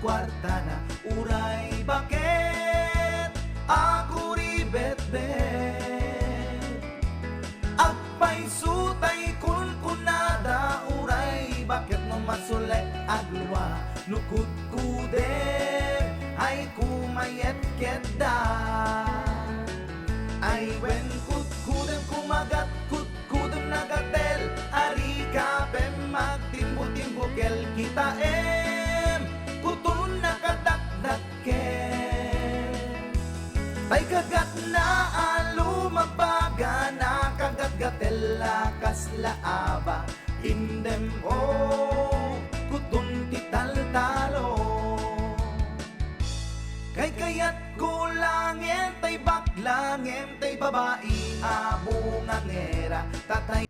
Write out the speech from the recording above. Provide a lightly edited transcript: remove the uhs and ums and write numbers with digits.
kwarta na uray bakit ako ribet-bet agpay sutay kunkunada uray bakit no masulay agluwa nukut kuder ay kumayet keda ay wen kut kudem kumagat kut kudem nagatel ari ka pem magtimbo-timbo kel kita kutun nakadakdak kel ay kagat na alumabaga na kagat gatela kaslaaba indem kutun tital-talo kay kayat kulangin tay baklangin tay babae abungan ngera tatay